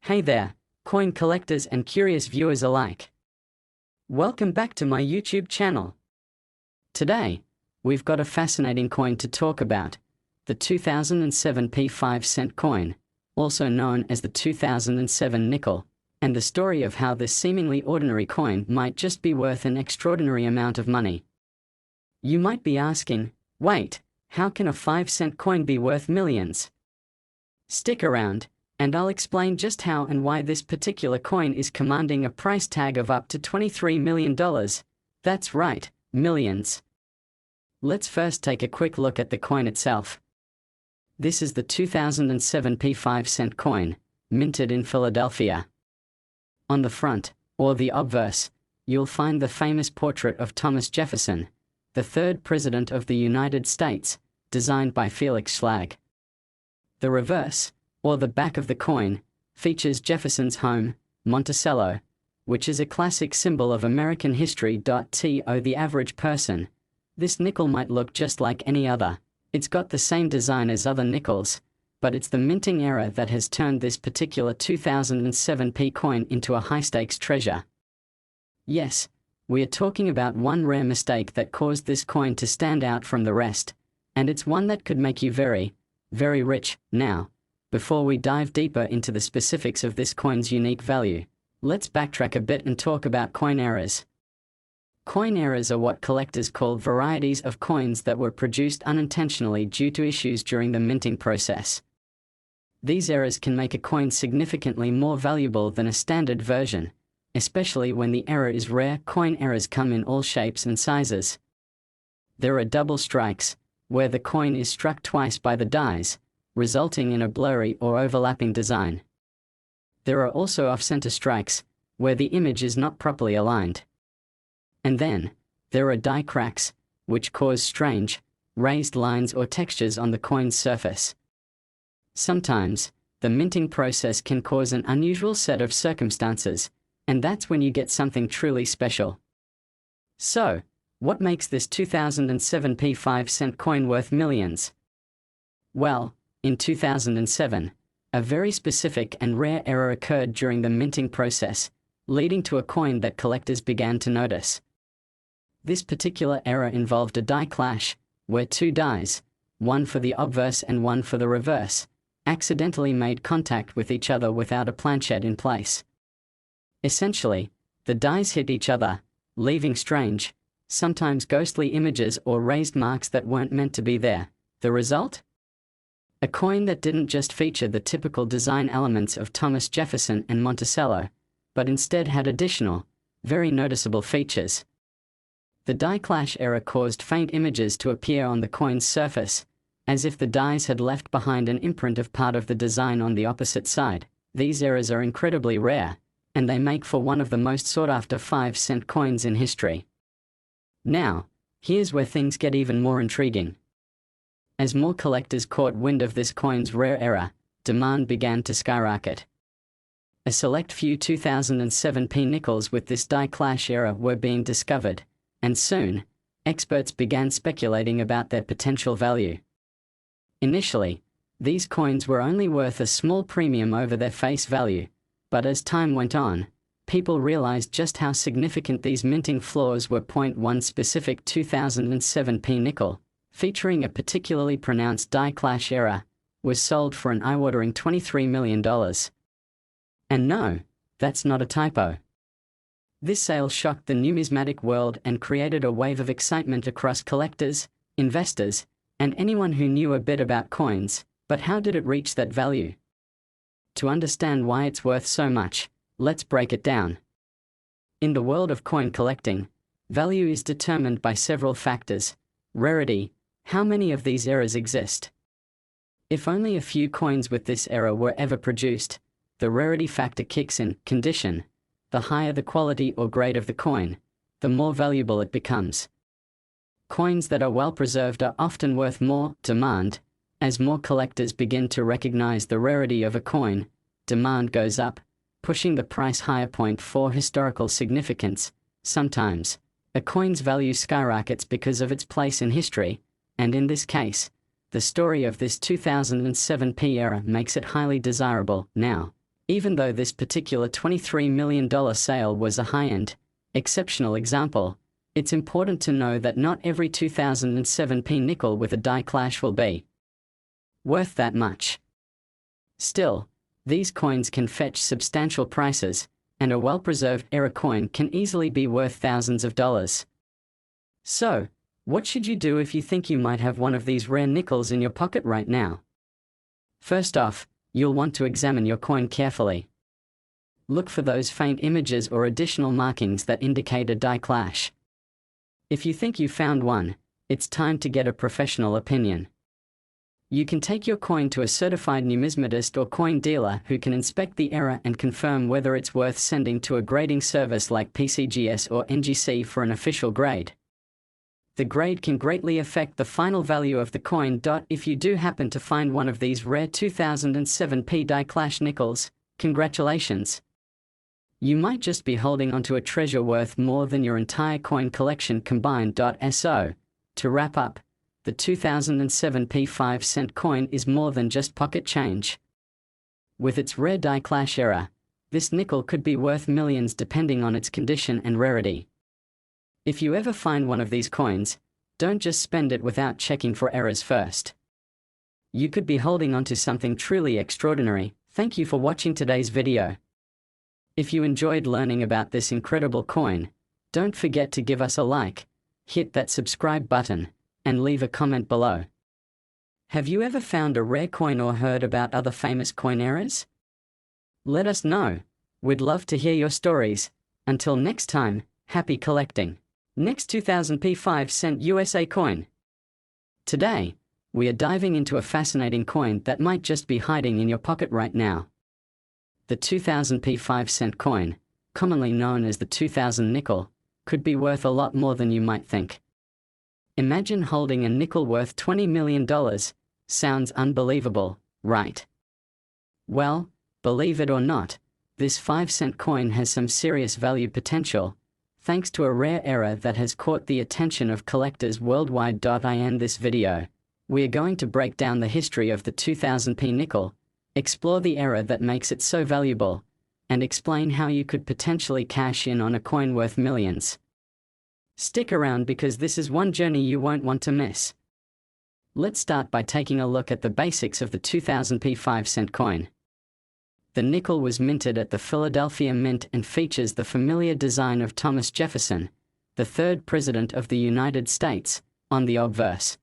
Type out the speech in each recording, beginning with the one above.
Hey there, coin collectors and curious viewers alike. Welcome back to my YouTube channel. Today, we've got a fascinating coin to talk about, the 2007 P5 coin, also known as the 2007 nickel, and the story of how this seemingly ordinary coin might just be worth an extraordinary amount of money. You might be asking, wait, how can a 5-cent coin be worth millions? Stick around, and I'll explain just how and why this particular coin is commanding a price tag of up to $23 million. That's right, millions. Let's first take a quick look at the coin itself. This is the 2007 P5 coin, minted in Philadelphia. On the front, or the obverse, you'll find the famous portrait of Thomas Jefferson, the third President of the United States, designed by Felix Schlag. The reverse, or the back of the coin, features Jefferson's home, Monticello, which is a classic symbol of American history. To the average person, this nickel might look just like any other. It's got the same design as other nickels, but it's the minting error that has turned this particular 2007 P coin into a high-stakes treasure. Yes, we are talking about one rare mistake that caused this coin to stand out from the rest, and it's one that could make you very, very rich. Now, before we dive deeper into the specifics of this coin's unique value, let's backtrack a bit and talk about coin errors. Coin errors are what collectors call varieties of coins that were produced unintentionally due to issues during the minting process. These errors can make a coin significantly more valuable than a standard version, especially when the error is rare. Coin errors come in all shapes and sizes. There are double strikes, where the coin is struck twice by the dies, resulting in a blurry or overlapping design. There are also off-center strikes, where the image is not properly aligned. And then, there are die cracks, which cause strange, raised lines or textures on the coin's surface. Sometimes, the minting process can cause an unusual set of circumstances, and that's when you get something truly special. So, what makes this 2007 P5 coin worth millions? Well, in 2007, a very specific and rare error occurred during the minting process, leading to a coin that collectors began to notice. This particular error involved a die clash, where two dies, one for the obverse and one for the reverse, accidentally made contact with each other without a planchet in place. Essentially, the dies hit each other, leaving strange, sometimes ghostly images or raised marks that weren't meant to be there. The result? A coin that didn't just feature the typical design elements of Thomas Jefferson and Monticello, but instead had additional, very noticeable features. The die clash error caused faint images to appear on the coin's surface, as if the dies had left behind an imprint of part of the design on the opposite side. These errors are incredibly rare, and they make for one of the most sought-after 5-cent coins in history. Now, here's where things get even more intriguing. As more collectors caught wind of this coin's rare error, demand began to skyrocket. A select few 2007 P nickels with this die clash error were being discovered, and soon, experts began speculating about their potential value. Initially, these coins were only worth a small premium over their face value, but as time went on, people realized just how significant these minting flaws were. One specific 2007 P nickel, featuring a particularly pronounced die clash error, was sold for an eye-watering $23 million. And no, that's not a typo. This sale shocked the numismatic world and created a wave of excitement across collectors, investors, and anyone who knew a bit about coins. But how did it reach that value? To understand why it's worth so much, let's break it down. In the world of coin collecting, value is determined by several factors: rarity, how many of these errors exist. If only a few coins with this error were ever produced, the rarity factor kicks in. Condition: the higher the quality or grade of the coin, the more valuable it becomes. Coins that are well preserved are often worth more. Demand: as more collectors begin to recognize the rarity of a coin, demand goes up, pushing the price higher. 4 Historical significance: sometimes, a coin's value skyrockets because of its place in history, and in this case, the story of this 2007 P era makes it highly desirable. Now, Even though this particular $23 million sale was a high-end, exceptional example, it's important to know that not every 2007p nickel with a die clash will be worth that much. Still, these coins can fetch substantial prices, and a well-preserved era coin can easily be worth thousands of dollars. So, what should you do if you think you might have one of these rare nickels in your pocket right now? First off, you'll want to examine your coin carefully. Look for those faint images or additional markings that indicate a die clash. If you think you found one, it's time to get a professional opinion. You can take your coin to a certified numismatist or coin dealer who can inspect the error and confirm whether it's worth sending to a grading service like PCGS or NGC for an official grade. The grade can greatly affect the final value of the coin. If you do happen to find one of these rare 2007p die clash nickels, congratulations! You might just be holding onto a treasure worth more than your entire coin collection combined. So, to wrap up, the 2007p 5-cent coin is more than just pocket change. With its rare die clash error, this nickel could be worth millions depending on its condition and rarity. If you ever find one of these coins, don't just spend it without checking for errors first. You could be holding onto something truly extraordinary. Thank you for watching today's video. If you enjoyed learning about this incredible coin, don't forget to give us a like, hit that subscribe button, and leave a comment below. Have you ever found a rare coin or heard about other famous coin errors? Let us know. We'd love to hear your stories. Until next time, happy collecting. Next 2000p 5-cent USA coin. Today, we are diving into a fascinating coin that might just be hiding in your pocket right now. The 2000p 5-cent coin, commonly known as the 2000 nickel, could be worth a lot more than you might think. Imagine holding a nickel worth $20 million. Sounds unbelievable, right? Well, believe it or not, this 5-cent coin has some serious value potential, thanks to a rare error that has caught the attention of collectors worldwide. In this video, we are going to break down the history of the 2000p nickel, explore the error that makes it so valuable, and explain how you could potentially cash in on a coin worth millions. Stick around because this is one journey you won't want to miss. Let's start by taking a look at the basics of the 2000p 5-cent coin. The nickel was minted at the Philadelphia Mint and features the familiar design of Thomas Jefferson, the third President of the United States, on the obverse.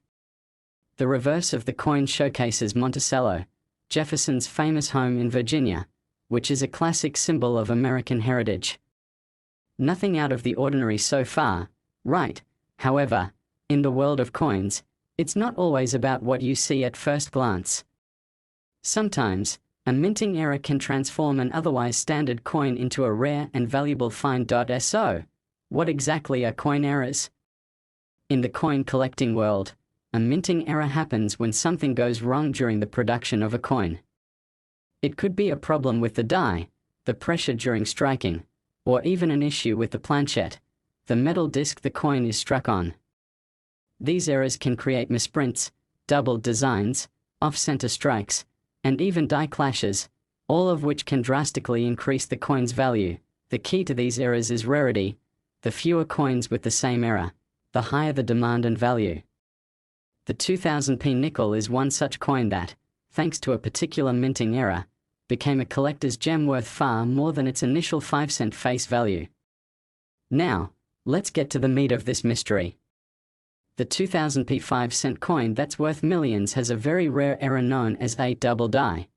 The reverse of the coin showcases Monticello, Jefferson's famous home in Virginia, which is a classic symbol of American heritage. Nothing out of the ordinary so far, right? However, in the world of coins, it's not always about what you see at first glance. Sometimes, a minting error can transform an otherwise standard coin into a rare and valuable find. So, what exactly are coin errors? In the coin collecting world, a minting error happens when something goes wrong during the production of a coin. It could be a problem with the die, the pressure during striking, or even an issue with the planchette, the metal disc the coin is struck on. These errors can create misprints, doubled designs, off-center strikes, and even die clashes, all of which can drastically increase the coin's value. The key to these errors is rarity. The fewer coins with the same error, the higher the demand and value. The 2000p nickel is one such coin that, thanks to a particular minting error, became a collector's gem worth far more than its initial 5-cent face value. Now, let's get to the meat of this mystery. The 2000p 5-cent coin that's worth millions has a very rare error known as a double die.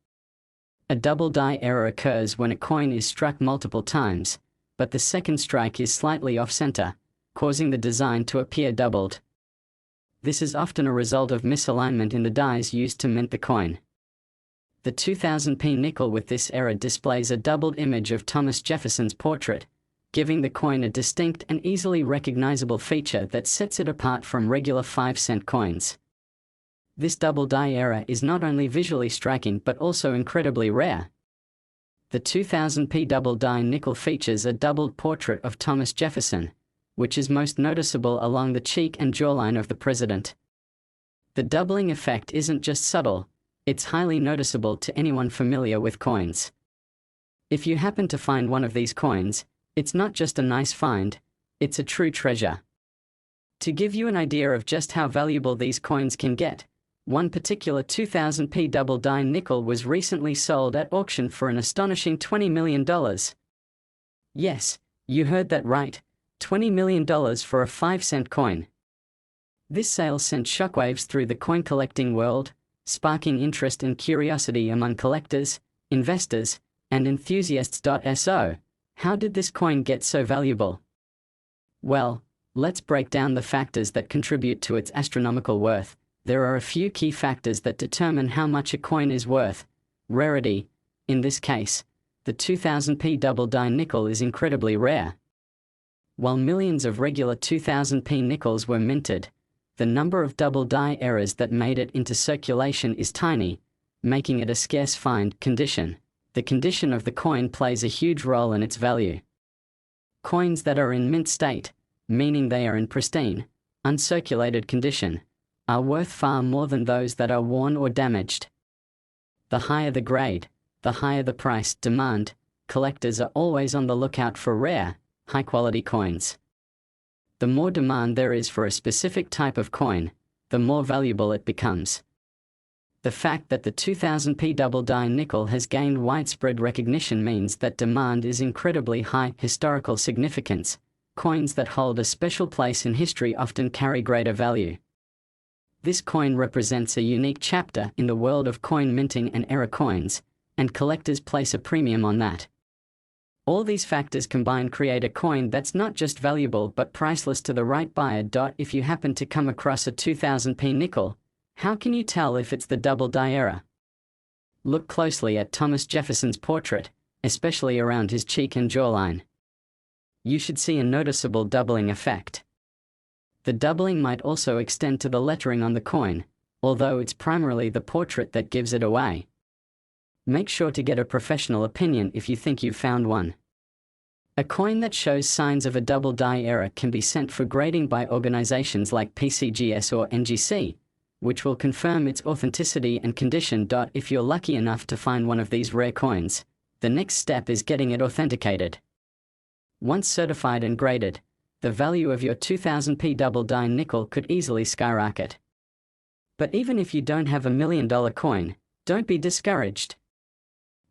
A double die error occurs when a coin is struck multiple times, but the second strike is slightly off-center, causing the design to appear doubled. This is often a result of misalignment in the dies used to mint the coin. The 2000p nickel with this error displays a doubled image of Thomas Jefferson's portrait, giving the coin a distinct and easily recognizable feature that sets it apart from regular 5-cent coins. This double die error is not only visually striking but also incredibly rare. The 2000p double die nickel features a doubled portrait of Thomas Jefferson, which is most noticeable along the cheek and jawline of the president. The doubling effect isn't just subtle, it's highly noticeable to anyone familiar with coins. If you happen to find one of these coins, it's not just a nice find, it's a true treasure. To give you an idea of just how valuable these coins can get, one particular 2000p double die nickel was recently sold at auction for an astonishing $20 million. Yes, you heard that right, $20 million for a 5-cent coin. This sale sent shockwaves through the coin collecting world, sparking interest and curiosity among collectors, investors, and enthusiasts. So, how did this coin get so valuable? Well, let's break down the factors that contribute to its astronomical worth. There are a few key factors that determine how much a coin is worth. Rarity. In this case, the 2000p double die nickel is incredibly rare. While millions of regular 2000p nickels were minted, the number of double die errors that made it into circulation is tiny, making it a scarce find. Condition. The condition of the coin plays a huge role in its value. Coins that are in mint state, meaning they are in pristine, uncirculated condition, are worth far more than those that are worn or damaged. The higher the grade, the higher the price. Demand. Collectors are always on the lookout for rare, high-quality coins. The more demand there is for a specific type of coin, the more valuable it becomes. The fact that the 2000p double die nickel has gained widespread recognition means that demand is incredibly high. Historical significance. Coins that hold a special place in history often carry greater value. This coin represents a unique chapter in the world of coin minting and era coins, and collectors place a premium on that. All these factors combined create a coin that's not just valuable but priceless to the right buyer. If you happen to come across a 2000p nickel, how can you tell if it's the double die era? Look closely at Thomas Jefferson's portrait, especially around his cheek and jawline. You should see a noticeable doubling effect. The doubling might also extend to the lettering on the coin, although it's primarily the portrait that gives it away. Make sure to get a professional opinion if you think you've found one. A coin that shows signs of a double die era can be sent for grading by organizations like PCGS or NGC, which will confirm its authenticity and condition. If you're lucky enough to find one of these rare coins, the next step is getting it authenticated. Once certified and graded, the value of your 2000p double die nickel could easily skyrocket. But even if you don't have $1 million coin, don't be discouraged.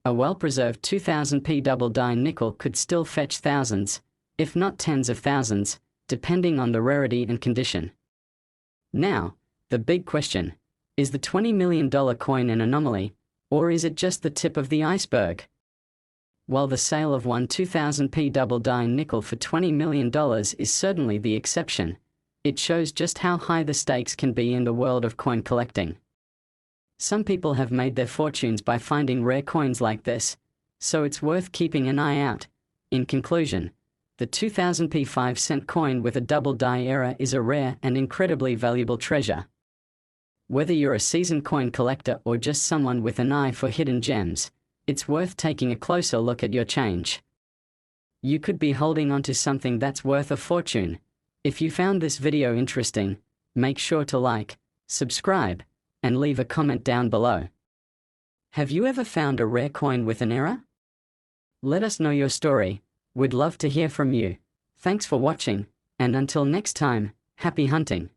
A well-preserved 2000p double die nickel could still fetch thousands, if not tens of thousands, depending on the rarity and condition. Now, the big question, is the $20 million coin an anomaly, or is it just the tip of the iceberg? While the sale of one 2000p double die nickel for $20 million is certainly the exception, it shows just how high the stakes can be in the world of coin collecting. Some people have made their fortunes by finding rare coins like this, so it's worth keeping an eye out. In conclusion, the 2000p 5-cent coin with a double die era is a rare and incredibly valuable treasure. Whether you're a seasoned coin collector or just someone with an eye for hidden gems, it's worth taking a closer look at your change. You could be holding onto something that's worth a fortune. If you found this video interesting, make sure to like, subscribe, and leave a comment down below. Have you ever found a rare coin with an era? Let us know your story. We'd love to hear from you. Thanks for watching, and until next time, happy hunting.